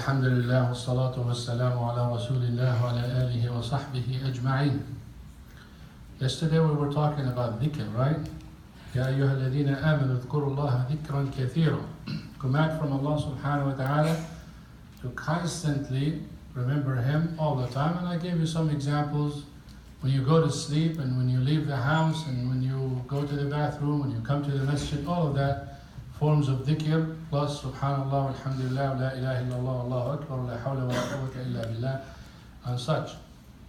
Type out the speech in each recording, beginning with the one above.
الحمد لله والصلاة والسلام على رسول الله وعلى آله وصحبه أجمعين. Yesterday we were talking about dhikr, right? يا أيها الذين آمنوا اذكروا الله ذكرا كثيرا. Command from Allah subhanahu wa ta'ala to constantly remember Him all the time. And I gave you some examples when you go to sleep and when you leave the house and when you go to the bathroom, when you come to the masjid, all of that forms of dhikr, plus subhanallah, alhamdulillah, la ilaha illallah, Allahu akbar, la hawla wa la quwwata illa billah, and such.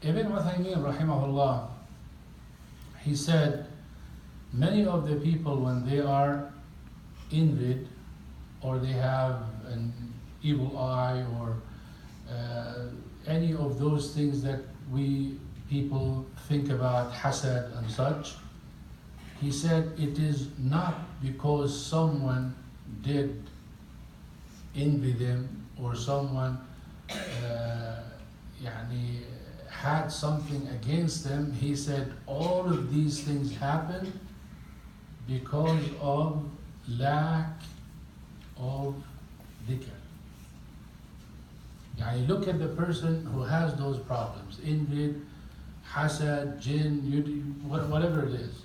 Ibn Uthaymin, rahimahullah, he said, many of the people when they are envied or they have an evil eye or any of those things that we people think about, hasad and such, he said it is not because someone did envy them or someone had something against them. He said all of these things happen because of lack of dhikr. Look at the person who has those problems, envy, hasad, jinn, whatever it is.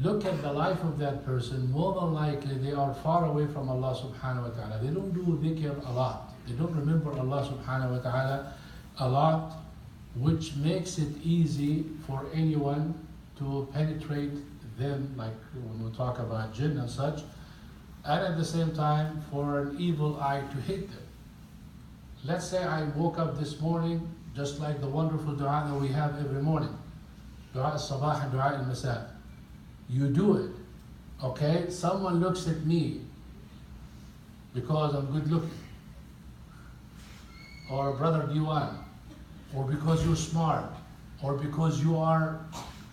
Look at the life of that person. More than likely they are far away from Allah subhanahu wa ta'ala. They don't do dhikr a lot. They don't remember Allah subhanahu wa ta'ala a lot, which makes it easy for anyone to penetrate them, like when we talk about jinn and such, and at the same time for an evil eye to hit them. Let's say I woke up this morning just like the wonderful dua that we have every morning, dua al-sabah and dua al-masa. You do it, okay? Someone looks at me because I'm good looking, or brother Diwan, or because you're smart, or because you are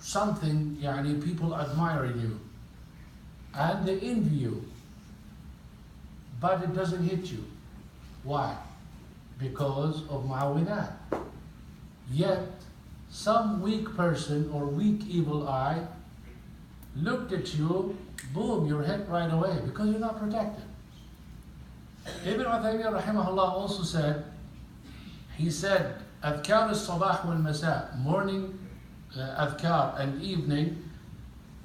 something, people admire you, and they envy you, but it doesn't hit you. Why? Because of mu'awwidat. Yet, some weak person or weak evil eye looked at you, boom, you're hit right away because you're not protected. Ibn Uthaymin rahimahullah also said, he said, Athkaar al-sabah wal-masa, morning Athkaar and evening,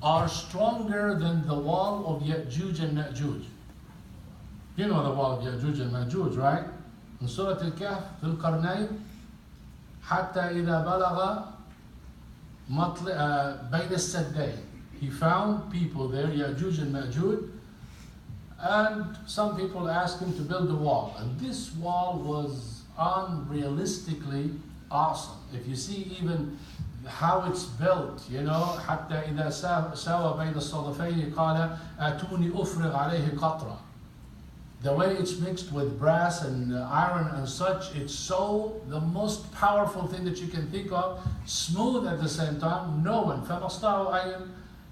are stronger than the wall of Ya'juj and Ma'juj. You know the wall of Ya'juj and Ma'juj, right? In Surah Al-Kahf, Dhul Qarnayn, حتى إذا بلغ بين السدين. He found people there, Ya'juj and Ma'juj, and some people asked him to build a wall. And this wall was unrealistically awesome. If you see even how it's built, حتى إذا ساوى بين الصدفين قال آتوني أفرغ عليه قطرة. The way it's mixed with brass and iron and such, it's so the most powerful thing that you can think of, smooth at the same time. No one, فما استطاعوا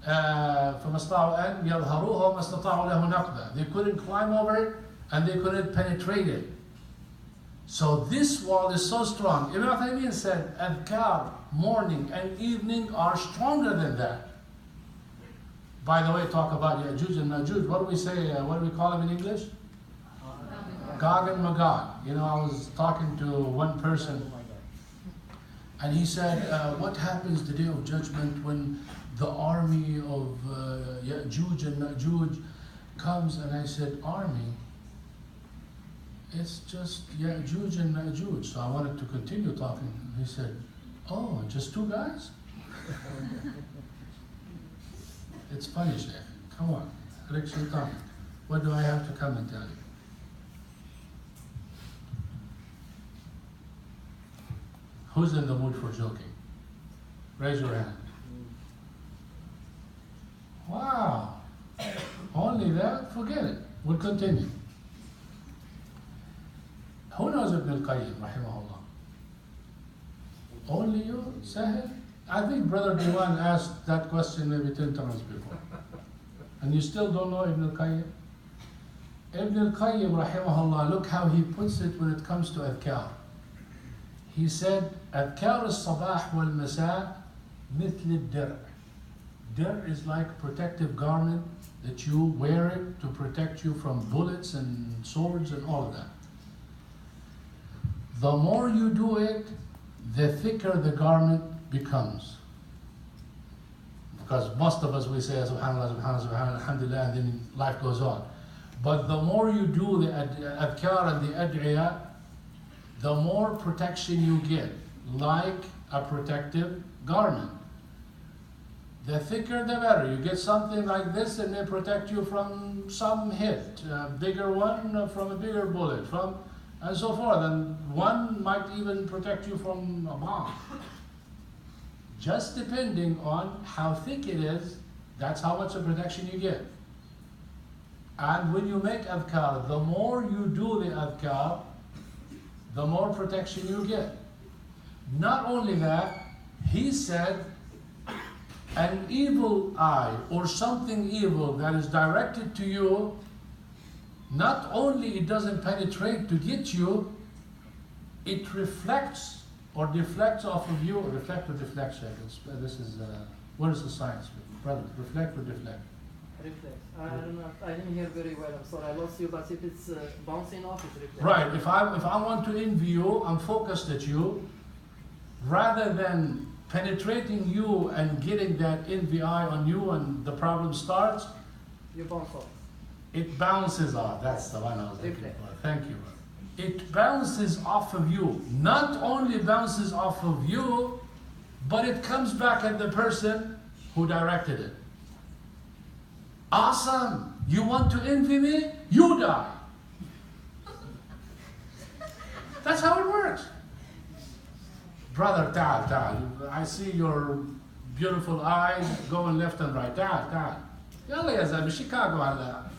أن يظهروه وما استطاعوا له نقبة. They couldn't climb over it and they couldn't penetrate it. So this wall is so strong. Ibn Uthaymin said, Athkaar, morning and evening, are stronger than that. By the way, talk about Ya'juj and Ma'juj. What do we say? What do we call them in English? Gog and Magog. I was talking to one person, and he said, what happens the day of judgment when the army of Ya'juj and Ma'juj comes? And I said, army? It's just Ya'juj and Ma'juj. So I wanted to continue talking. He said, oh, just two guys? It's funny, Sheikh. Come on. What do I have to come and tell you? Who's in the mood for joking? Raise your hand. Wow. Only that? Forget it. We'll continue. Who knows Ibn al-Qayyim, rahimahullah? Only you? Sahel? I think Brother Diwan asked that question maybe 10 times before. And you still don't know Ibn al-Qayyim? Ibn al-Qayyim, rahimahullah, look how he puts it when it comes to Athkaar. He said, Athkaar al-sabah wal-masa mithl al-dir'. Dir' is like protective garment that you wear it to protect you from bullets and swords and all of that. the more you do it, the thicker the garment becomes. Because most of us, we say, subhanallah, subhanallah, subhanallah, alhamdulillah, and then life goes on. But the more you do the Athkaar and the Ad'iyah, the more protection you get, like a protective garment. The thicker the better. You get something like this, it may protect you from some hit, a bigger one from a bigger bullet, and so forth. And one might even protect you from a bomb. Just depending on how thick it is, that's how much of protection you get. And when you make Athkaar, the more you do the Athkaar, the more protection you get. Not only that, he said, an evil eye or something evil that is directed to you, not only it doesn't penetrate to get you, it reflects or deflects off of you. Reflect or deflect, Sheikh? This is, what is the science? Brother, reflect or deflect? Reflect. I don't know. I didn't hear very well. I'm sorry. I lost you. But if it's bouncing off, it's reflect. Right. If I want to envy you, I'm focused at you. Rather than penetrating you and getting that envy eye on you, and the problem starts. You bounce off. It bounces off. That's the one I was looking for. Thank you. It bounces off of you. Not only bounces off of you, but it comes back at the person who directed it. Awesome! You want to envy me? You die. That's how it works. Brother, ta'al. I see your beautiful eyes going left and right. Ta'al. Yalla ya zalmi, Chicago ala.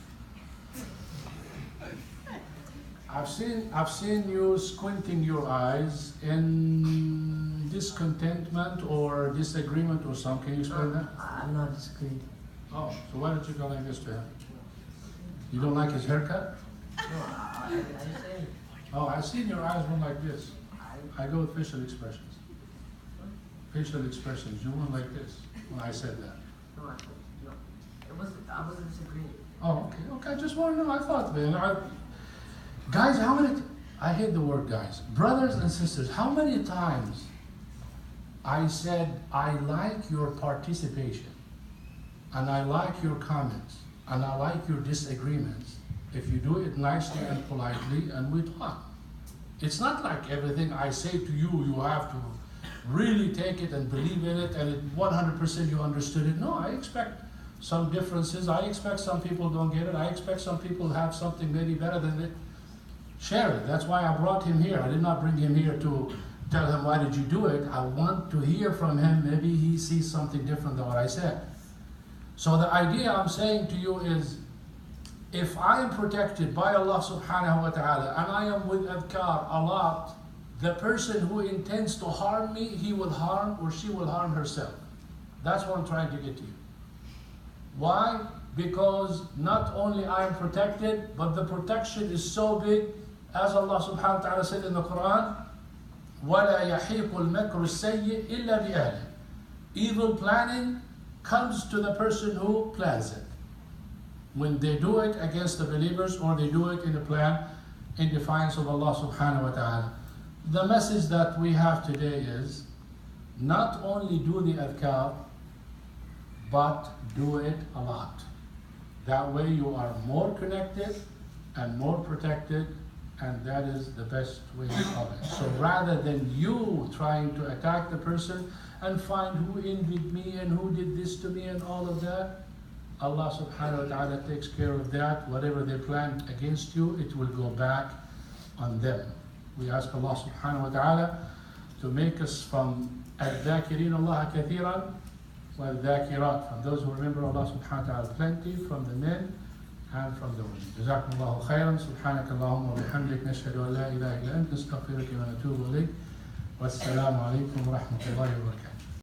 I've seen you squinting your eyes in discontentment or disagreement or something. Can you explain that? I'm not disagreeing. Oh, so why don't you go like this to him? You don't like his haircut? No, I didn't say anything. Oh, I've seen your eyes went like this. I go with facial expressions. Facial expressions. You went like this when I said that. No, I wasn't disagreeing. Oh, okay. I just want to know. I thought, man. Guys, how many? I hate the word guys. Brothers and sisters, how many times I said I like your participation, and I like your comments, and I like your disagreements. If you do it nicely and politely, and we talk. It's not like everything I say to you, you have to really take it and believe in it, and 100% you understood it. No, I expect some differences. I expect some people don't get it. I expect some people have something maybe better than it. Share it. That's why I brought him here. I did not bring him here to tell him, why did you do it? I want to hear from him. Maybe he sees something different than what I said. So the idea I'm saying to you is, if I am protected by Allah subhanahu wa ta'ala, and I am with Athkaar a lot, the person who intends to harm me, he will harm or she will harm herself. That's what I'm trying to get to you. Why? Because not only I am protected, but the protection is so big, as Allah subhanahu wa ta'ala said in the Quran, وَلَا يَحِيقُ الْمَكْرُ السَّيِّئِ إِلَّا بِأَهْلِهِ. Evil planning comes to the person who plans it. When they do it against the believers, or they do it in a plan in defiance of Allah subhanahu wa ta'ala. The message that we have today is, not only do the Athkaar, but do it a lot. That way you are more connected and more protected, and that is the best way of it. So rather than you trying to attack the person and find who envied me and who did this to me and all of that, Allah subhanahu wa ta'ala takes care of that. Whatever they planned against you, it will go back on them. We ask Allah subhanahu wa ta'ala to make us from الذاكرين الله كثيرا والذاكرات, from those who remember Allah subhanahu wa ta'ala plenty, from the men and from the women. جزاكم الله خيرا. سبحانك اللهم وبحمدك نشهد أن لا إله إلا أنت نستغفرك ونتوب إليك. والسلام عليكم ورحمة الله وبركاته.